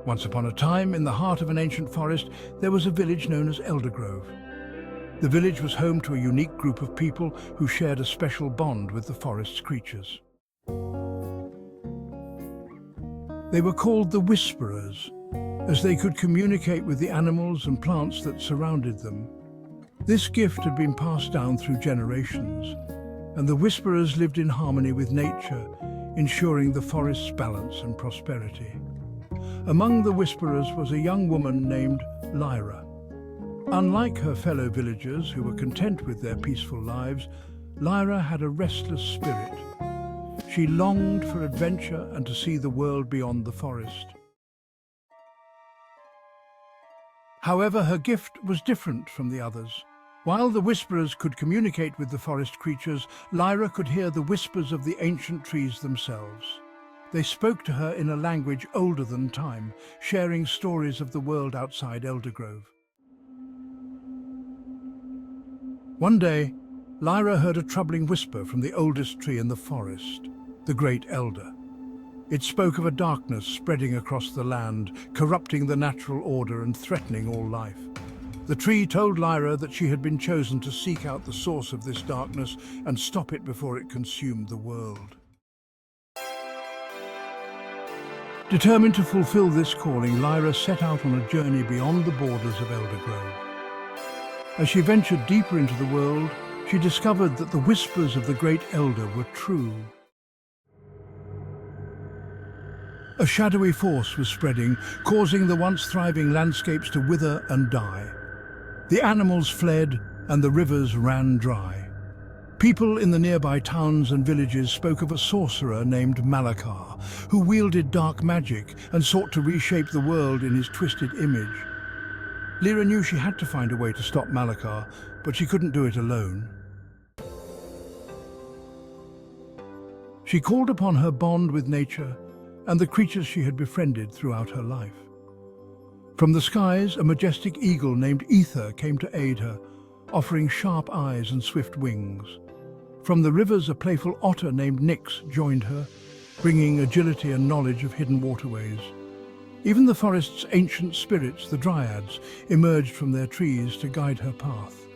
Once upon a time, in the heart of an ancient forest, there was a village known as Eldergrove. The village was home to a unique group of people who shared a special bond with the forest's creatures. They were called the Whisperers, as they could communicate with the animals and plants that surrounded them. This gift had been passed down through generations, and the Whisperers lived in harmony with nature, ensuring the forest's balance and prosperity. Among the Whisperers was a young woman named Lyra. Unlike her fellow villagers who were content with their peaceful lives, Lyra had a restless spirit. She longed for adventure and to see the world beyond the forest. However, her gift was different from the others. While the Whisperers could communicate with the forest creatures, Lyra could hear the whispers of the ancient trees themselves. They spoke to her in a language older than time, sharing stories of the world outside Eldergrove. One day, Lyra heard a troubling whisper from the oldest tree in the forest, the Great Elder. It spoke of a darkness spreading across the land, corrupting the natural order and threatening all life. The tree told Lyra that she had been chosen to seek out the source of this darkness and stop it before it consumed the world. Determined to fulfill this calling, Lyra set out on a journey beyond the borders of Eldergrove. As she ventured deeper into the world, she discovered that the whispers of the Great Elder were true. A shadowy force was spreading, causing the once thriving landscapes to wither and die. The animals fled and the rivers ran dry. People in the nearby towns and villages spoke of a sorcerer named Malakar, who wielded dark magic and sought to reshape the world in his twisted image. Lyra knew she had to find a way to stop Malakar, but she couldn't do it alone. She called upon her bond with nature and the creatures she had befriended throughout her life. From the skies, a majestic eagle named Ether came to aid her, offering sharp eyes and swift wings. From the rivers, a playful otter named Nyx joined her, bringing agility and knowledge of hidden waterways. Even the forest's ancient spirits, the dryads, emerged from their trees to guide her path.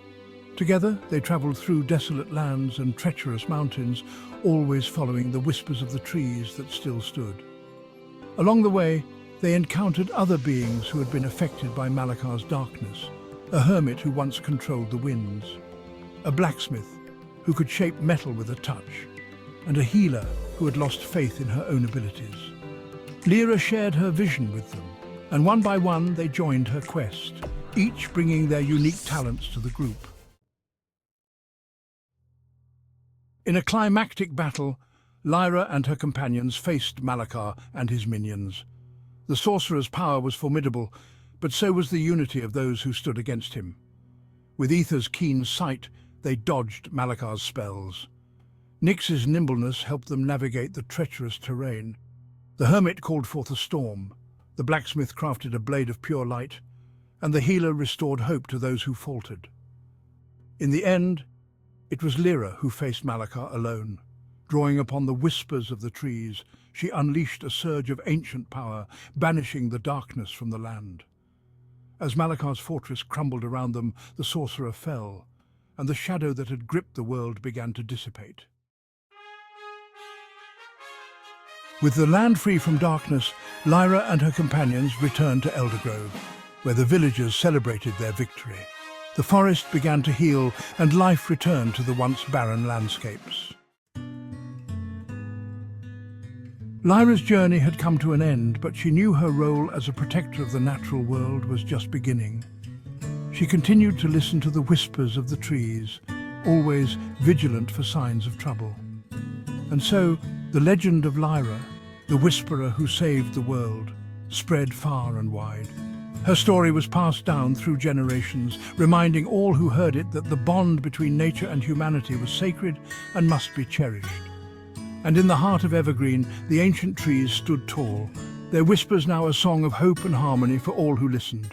Together, they traveled through desolate lands and treacherous mountains, always following the whispers of the trees that still stood. Along the way, they encountered other beings who had been affected by Malakar's darkness, a hermit who once controlled the winds, a blacksmith who could shape metal with a touch, and a healer who had lost faith in her own abilities. Lyra shared her vision with them, and one by one they joined her quest, each bringing their unique talents to the group. In a climactic battle, Lyra and her companions faced Malakar and his minions. The sorcerer's power was formidable, but so was the unity of those who stood against him. With Ether's keen sight, they dodged Malakar's spells. Nyx's nimbleness helped them navigate the treacherous terrain. The hermit called forth a storm, the blacksmith crafted a blade of pure light, and the healer restored hope to those who faltered. In the end, it was Lyra who faced Malakar alone. Drawing upon the whispers of the trees, she unleashed a surge of ancient power, banishing the darkness from the land. As Malakar's fortress crumbled around them, the sorcerer fell, and the shadow that had gripped the world began to dissipate. With the land free from darkness, Lyra and her companions returned to Eldergrove, where the villagers celebrated their victory. The forest began to heal, and life returned to the once barren landscapes. Lyra's journey had come to an end, but she knew her role as a protector of the natural world was just beginning. She continued to listen to the whispers of the trees, always vigilant for signs of trouble. And so, the legend of Lyra, the whisperer who saved the world, spread far and wide. Her story was passed down through generations, reminding all who heard it that the bond between nature and humanity was sacred and must be cherished. And in the heart of Evergreen, the ancient trees stood tall, their whispers now a song of hope and harmony for all who listened.